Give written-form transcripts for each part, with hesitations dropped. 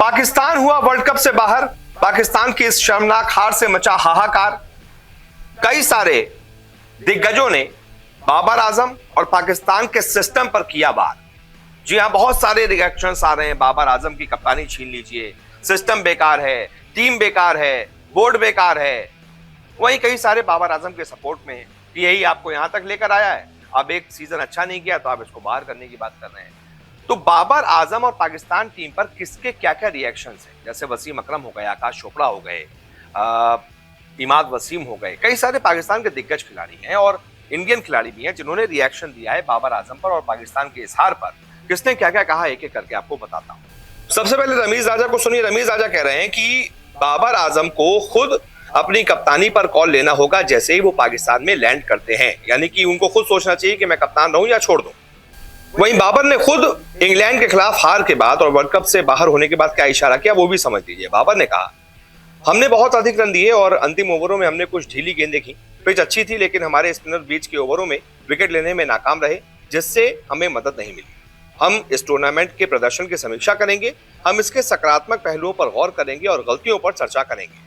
पाकिस्तान हुआ world cup से बाहर। पाकिस्तान की इस शर्मनाक हार से मचा हाहाकार। कई सारे दिग्गजों ने बाबर आजम और पाकिस्तान के सिस्टम पर किया वार। जी हां, बहुत सारे रिएक्शंस आ रहे हैं। बाबर आजम की कप्तानी छीन लीजिए, सिस्टम बेकार है, टीम बेकार है, बोर्ड बेकार है। वहीं कई सारे बाबर आजम के सपोर्ट में कि यही आपको यहां तक लेकर आया है, अब एक सीजन अच्छा नहीं किया तो आप इसको बाहर करने की बात कर रहे हैं। तो बाबर आजम और पाकिस्तान टीम पर किसके क्या क्या रिएक्शंस हैं, जैसे वसीम अकरम हो गए, आकाश चोपड़ा हो गए, इमाद वसीम हो गए, कई सारे पाकिस्तान के दिग्गज खिलाड़ी हैं और इंडियन खिलाड़ी भी हैं जिन्होंने रिएक्शन दिया है बाबर आजम पर और पाकिस्तान के इस हार पर। किसने क्या क्या कहा, एक एक करके आपको बताता हूं। सबसे पहले रमीज राजा को सुनिए। रमीज राजा कह रहे हैं कि बाबर आजम को खुद अपनी कप्तानी पर कॉल लेना होगा जैसे ही वो पाकिस्तान में लैंड करते हैं, यानी कि उनको खुद सोचना चाहिए कि मैं कप्तान रहूं या छोड़ दूं। वहीं बाबर ने खुद इंग्लैंड के खिलाफ हार के बाद और वर्ल्ड कप से बाहर होने के बाद क्या इशारा किया वो भी समझ लीजिए। बाबर ने कहा, हमने बहुत अधिक रन दिए और अंतिम ओवरों में हमने कुछ ढीली गेंदें की। पिच अच्छी थी लेकिन हमारे स्पिनर बीच के ओवरों में विकेट लेने में नाकाम रहे, जिससे हमें मदद नहीं मिली। हम इस टूर्नामेंट के प्रदर्शन की समीक्षा करेंगे, हम इसके सकारात्मक पहलुओं पर गौर करेंगे और गलतियों पर चर्चा करेंगे।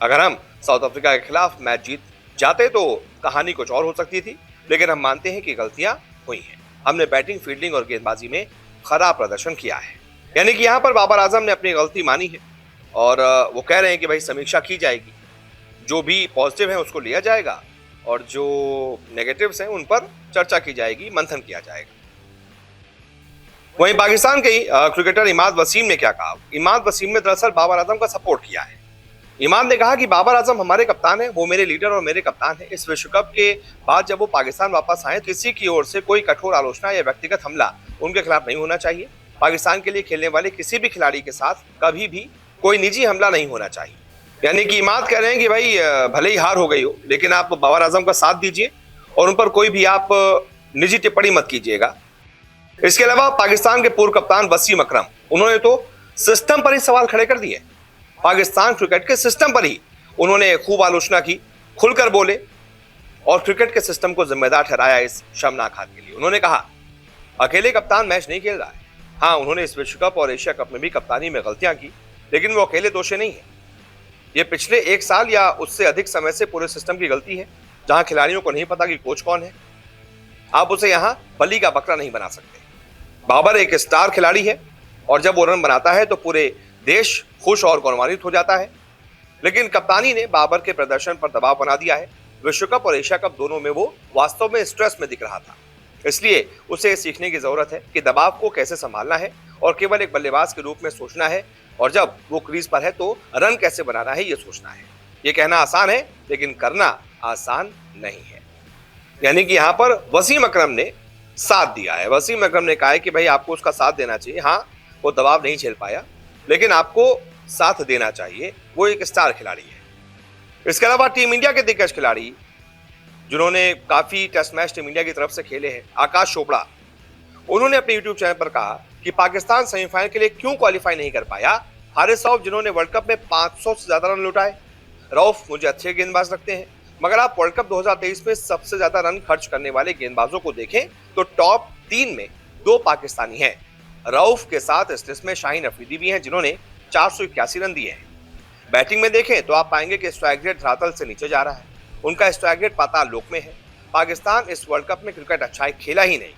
अगर हम साउथ अफ्रीका के खिलाफ मैच जीत जाते तो कहानी कुछ और हो सकती थी, लेकिन हम मानते हैं कि गलतियां हुई हैं। हमने बैटिंग, फील्डिंग और गेंदबाजी में खराब प्रदर्शन किया है। यानी कि यहाँ पर बाबर आजम ने अपनी गलती मानी है और वो कह रहे हैं कि भाई समीक्षा की जाएगी, जो भी पॉजिटिव है उसको लिया जाएगा और जो नेगेटिव्स हैं उन पर चर्चा की जाएगी, मंथन किया जाएगा। वहीं पाकिस्तान के क्रिकेटर इमाद वसीम ने क्या कहा। इमाद वसीम ने दरअसल बाबर आजम का सपोर्ट किया है। इमाद ने कहा कि बाबर आजम हमारे कप्तान हैं, वो मेरे लीडर और मेरे कप्तान हैं। इस विश्व कप के बाद जब वो पाकिस्तान वापस आए, किसी की ओर से कोई कठोर आलोचना या व्यक्तिगत हमला उनके खिलाफ नहीं होना चाहिए। पाकिस्तान के लिए खेलने वाले किसी भी खिलाड़ी के साथ कभी भी कोई निजी हमला नहीं होना चाहिए। यानी कि इमाद कह रहे हैं कि भाई भले ही हार हो गई हो, लेकिन आप बाबर आजम का साथ दीजिए और उन पर कोई भी आप निजी टिप्पणी मत कीजिएगा। इसके अलावा पाकिस्तान के पूर्व कप्तान वसीम अकरम, उन्होंने तो सिस्टम पर ही सवाल खड़े कर दिए। पाकिस्तान क्रिकेट के सिस्टम पर ही उन्होंने खूब आलोचना की, खुलकर बोले और क्रिकेट के सिस्टम को जिम्मेदार ठहराया इस शर्मनाक हार के लिए। उन्होंने कहा, अकेले कप्तान मैच नहीं खेल रहा है। हाँ, उन्होंने इस विश्व कप और एशिया कप में भी कप्तानी में गलतियां की, लेकिन वो अकेले दोषी नहीं है। ये पिछले एक साल या उससे अधिक समय से पूरे सिस्टम की गलती है, जहां खिलाड़ियों को नहीं पता कि कोच कौन है। आप उसे यहां बली का बकरा नहीं बना सकते। बाबर एक स्टार खिलाड़ी है और जब वो रन बनाता है तो पूरे देश खुश और गौरवान्वित हो जाता है, लेकिन कप्तानी ने बाबर के प्रदर्शन पर दबाव बना दिया है। विश्व कप और एशिया कप दोनों में वो वास्तव में स्ट्रेस में दिख रहा था, इसलिए उसे सीखने की जरूरत है कि दबाव को कैसे संभालना है और केवल एक बल्लेबाज के रूप में सोचना है, और जब वो क्रीज पर है तो रन कैसे बनाना है ये सोचना है। ये कहना आसान है लेकिन करना आसान नहीं है। यानी कि यहाँ पर वसीम अकरम ने साथ दिया है। वसीम अकरम ने कहा है कि भाई आपको उसका साथ देना चाहिए। हाँ, वो दबाव नहीं झेल पाया, लेकिन आपको साथ देना चाहिए, वो एक स्टार खिलाड़ी है। इसके अलावा टीम इंडिया के दिग्गज खिलाड़ी जिन्होंने काफी टेस्ट मैच टीम इंडिया की तरफ से खेले हैं, आकाश चोपड़ा, उन्होंने अपने यूट्यूब चैनल पर कहा कि पाकिस्तान सेमीफाइनल के लिए क्यों क्वालिफाई नहीं कर पाया। हारिस रऊफ जिन्होंने वर्ल्ड कप में 500 से ज्यादा रन लुटाए। रऊफ मुझे अच्छे गेंदबाज लगते हैं, मगर आप वर्ल्ड कप 2023 में सबसे ज्यादा रन खर्च करने वाले गेंदबाजों को देखें तो टॉप 3 में 2 पाकिस्तानी हैं। रऊफ के साथ इस लिस्ट में शाहीन अफरीदी भी हैं जिन्होंने 481 रन दिए हैं। बैटिंग में देखें तो आप पाएंगे कि स्ट्राइक रेट धरातल से नीचे जा रहा है, उनका स्ट्राइक रेट पाताल लोक में है। पाकिस्तान इस वर्ल्ड कप में क्रिकेट अच्छा खेला ही नहीं।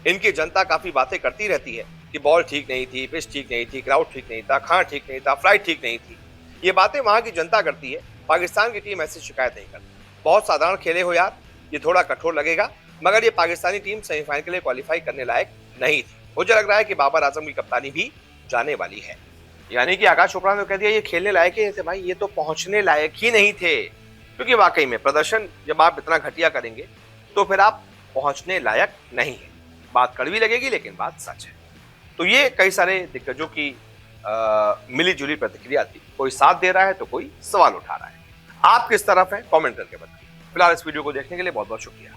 इनकी जनता काफी बातें करती रहती है कि बॉल ठीक नहीं थी, पिच ठीक नहीं थी, ग्राउंड ठीक नहीं था, खाना ठीक नहीं था, फ्लाइट ठीक नहीं थी। ये बातें वहां की जनता करती है, पाकिस्तान की टीम ऐसी शिकायत नहीं करती। बहुत साधारण खेले हो यार, ये थोड़ा कठोर लगेगा, मगर ये पाकिस्तानी टीम सेमीफाइनल के लिए क्वालिफाई करने लायक नहीं थी। मुझे लग रहा है कि बाबर आजम की कप्तानी भी जाने वाली है। यानी कि आकाश चोपड़ा ने कह दिया ये खेलने लायक ही थे भाई, ये तो पहुंचने लायक ही नहीं थे, क्योंकि वाकई में प्रदर्शन जब आप इतना घटिया करेंगे तो फिर आप पहुंचने लायक नहीं है। बात कड़वी लगेगी लेकिन बात सच है। तो ये कई सारे दिग्गजों की मिली जुली प्रतिक्रिया थी। कोई साथ दे रहा है तो कोई सवाल उठा रहा है। आप किस तरफ हैं, कमेंट करके बताइए। फिलहाल इस वीडियो को देखने के लिए बहुत बहुत शुक्रिया।